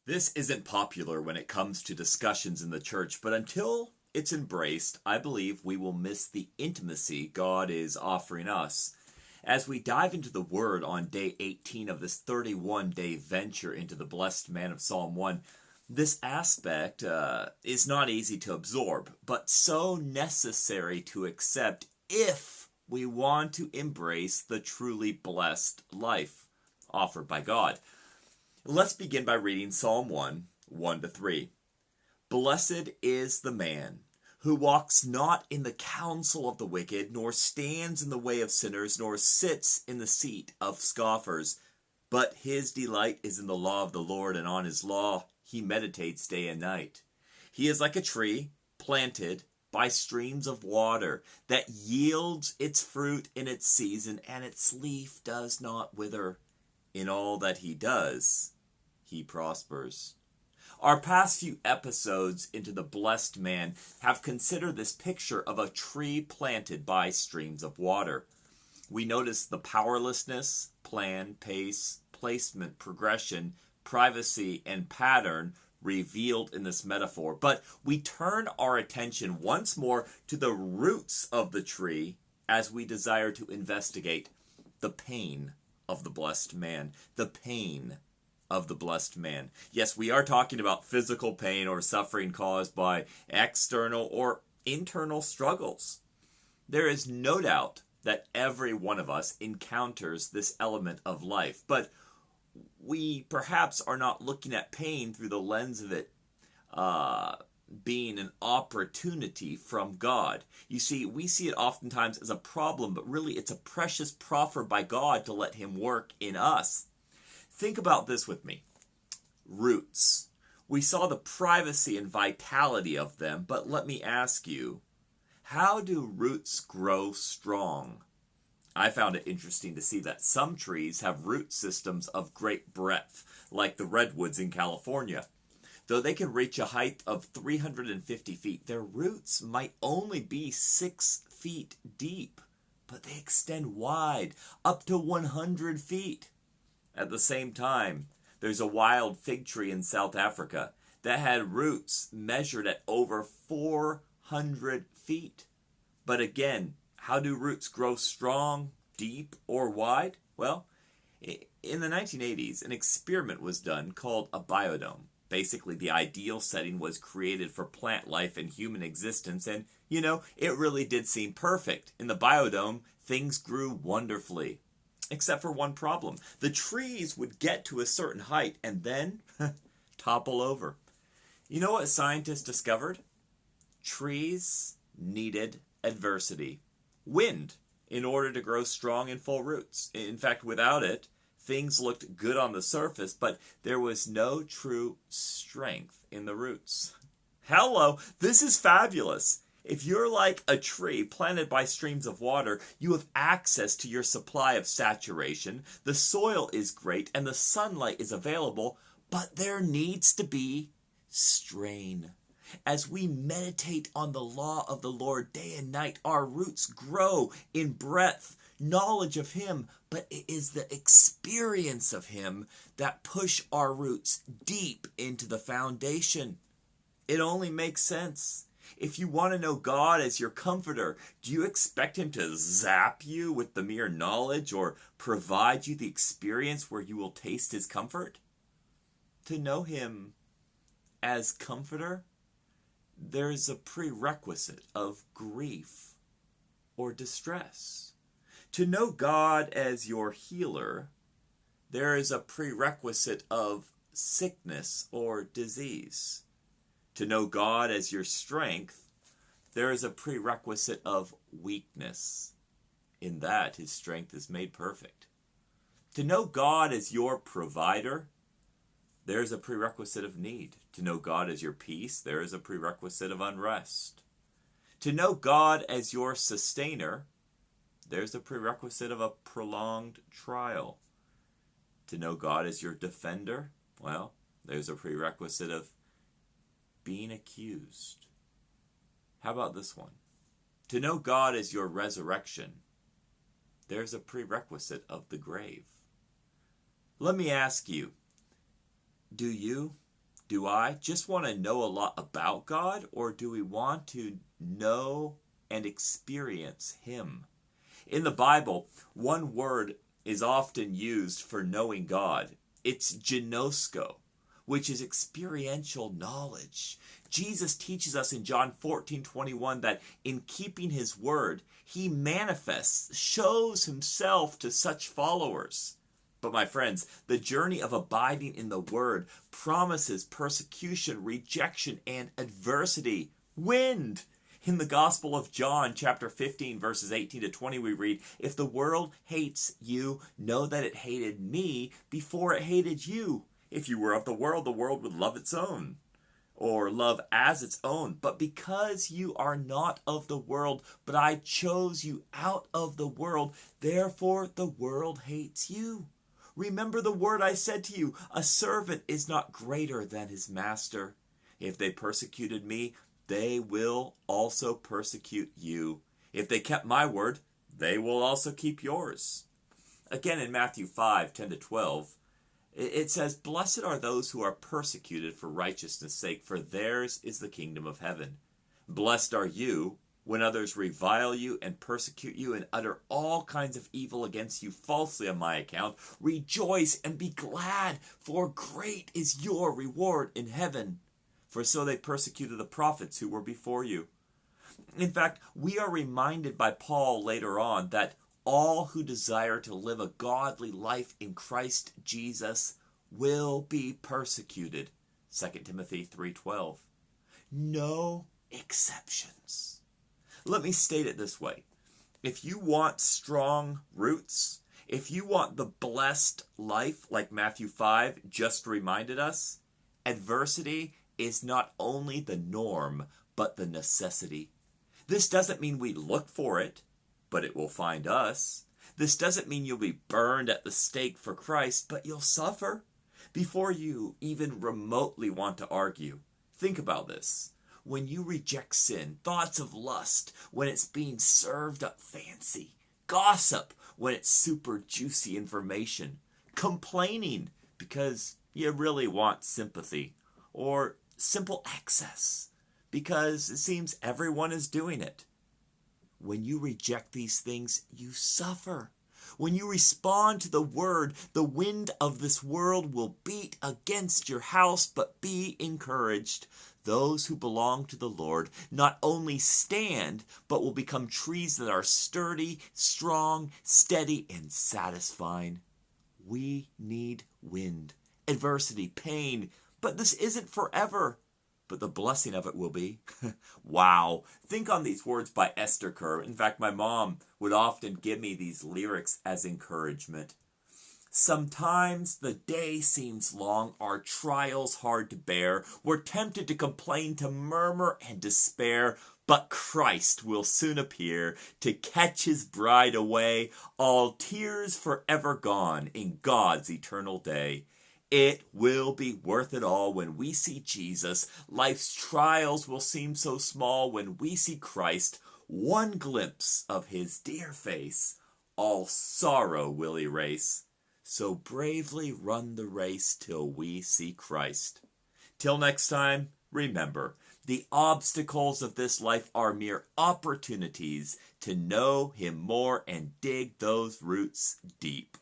This isn't popular when it comes to discussions in the church, but until it's embraced, I believe we will miss the intimacy God is offering us. As we dive into the Word on day 18 of this 31-day venture into the blessed man of Psalm 1, this aspect is not easy to absorb, but so necessary to accept if we want to embrace the truly blessed life offered by God. Let's begin by reading Psalm 1, 1-3. Blessed is the man who walks not in the counsel of the wicked, nor stands in the way of sinners, nor sits in the seat of scoffers. But his delight is in the law of the Lord, and on his law he meditates day and night. He is like a tree planted by streams of water that yields its fruit in its season, and its leaf does not wither. In all that he does, he prospers. Our past few episodes into the blessed man have considered this picture of a tree planted by streams of water. We notice the powerlessness, plan, pace, placement, progression, privacy, and pattern revealed in this metaphor. But we turn our attention once more to the roots of the tree as we desire to investigate the pain of the blessed man. The pain of the blessed man. Yes, we are talking about physical pain or suffering caused by external or internal struggles. There is no doubt that every one of us encounters this element of life, but we perhaps are not looking at pain through the lens of it being an opportunity from God. You see, we see it oftentimes as a problem, but really it's a precious proffer by God to let him work in us. Think about this with me. Roots. We saw the privacy and vitality of them, but let me ask you, how do roots grow strong? I found it interesting to see that some trees have root systems of great breadth, like the redwoods in California. Though they can reach a height of 350 feet, their roots might only be 6 feet deep, but they extend wide, up to 100 feet. At the same time, there's a wild fig tree in South Africa that had roots measured at over 400 feet. But again, how do roots grow strong, deep, or wide? Well, in the 1980s, an experiment was done called a biodome. Basically, the ideal setting was created for plant life and human existence, and, it really did seem perfect. In the biodome, things grew wonderfully. Except for one problem. The trees would get to a certain height and then topple over. You know what scientists discovered? Trees needed adversity, wind, in order to grow strong and full roots. In fact, without it, things looked good on the surface, but there was no true strength in the roots. Hello, this is fabulous. If you're like a tree planted by streams of water, you have access to your supply of saturation, the soil is great, and the sunlight is available, but there needs to be strain. As we meditate on the law of the Lord day and night, our roots grow in breadth, knowledge of Him, but it is the experience of Him that push our roots deep into the foundation. It only makes sense. If you want to know God as your comforter, do you expect Him to zap you with the mere knowledge or provide you the experience where you will taste His comfort? To know Him as comforter, there is a prerequisite of grief or distress. To know God as your healer, there is a prerequisite of sickness or disease. To know God as your strength, there is a prerequisite of weakness. In that, His strength is made perfect. To know God as your provider, there is a prerequisite of need. To know God as your peace, there is a prerequisite of unrest. To know God as your sustainer, there's a prerequisite of a prolonged trial. To know God as your defender, well, there's a prerequisite of being accused. How about this one? To know God as your resurrection, there's a prerequisite of the grave. Let me ask you, do you Do I just want to know a lot about God, or do we want to know and experience Him? In the Bible, one word is often used for knowing God. It's gnosko, which is experiential knowledge. Jesus teaches us in John 14:21 that in keeping His word, He manifests, shows Himself to such followers. But my friends, the journey of abiding in the Word promises persecution, rejection, and adversity. Wind! In the Gospel of John, chapter 15, verses 18 to 20, we read, "If the world hates you, know that it hated me before it hated you. If you were of the world would love its own, or love as its own. But because you are not of the world, but I chose you out of the world, therefore the world hates you. Remember the word I said to you, a servant is not greater than his master. If they persecuted me, they will also persecute you. If they kept my word, they will also keep yours." Again in Matthew 5:10 to 12, it says, "Blessed are those who are persecuted for righteousness' sake, for theirs is the kingdom of heaven. Blessed are you when others revile you and persecute you and utter all kinds of evil against you falsely on my account. Rejoice and be glad, for great is your reward in heaven. For so they persecuted the prophets who were before you." In fact, we are reminded by Paul later on that all who desire to live a godly life in Christ Jesus will be persecuted. 2 Timothy 3:12. No exceptions. Let me state it this way. If you want strong roots, if you want the blessed life like Matthew 5 just reminded us, adversity is not only the norm, but the necessity. This doesn't mean we look for it, but it will find us. This doesn't mean you'll be burned at the stake for Christ, but you'll suffer before you even remotely want to argue. Think about this. When you reject sin, thoughts of lust, when it's being served up fancy, gossip, when it's super juicy information, complaining because you really want sympathy, or simple access because it seems everyone is doing it. When you reject these things, you suffer. When you respond to the word, the wind of this world will beat against your house, but be encouraged. Those who belong to the Lord not only stand, but will become trees that are sturdy, strong, steady, and satisfying. We need wind, adversity, pain, but this isn't forever. But the blessing of it will be. Wow. Think on these words by Esther Kerr. In fact, my mom would often give me these lyrics as encouragement. "Sometimes the day seems long, our trials hard to bear. We're tempted to complain, to murmur and despair. But Christ will soon appear to catch his bride away, all tears forever gone in God's eternal day. It will be worth it all when we see Jesus. Life's trials will seem so small when we see Christ. One glimpse of his dear face, all sorrow will erase. So bravely run the race till we see Christ." Till next time, remember, the obstacles of this life are mere opportunities to know him more and dig those roots deep.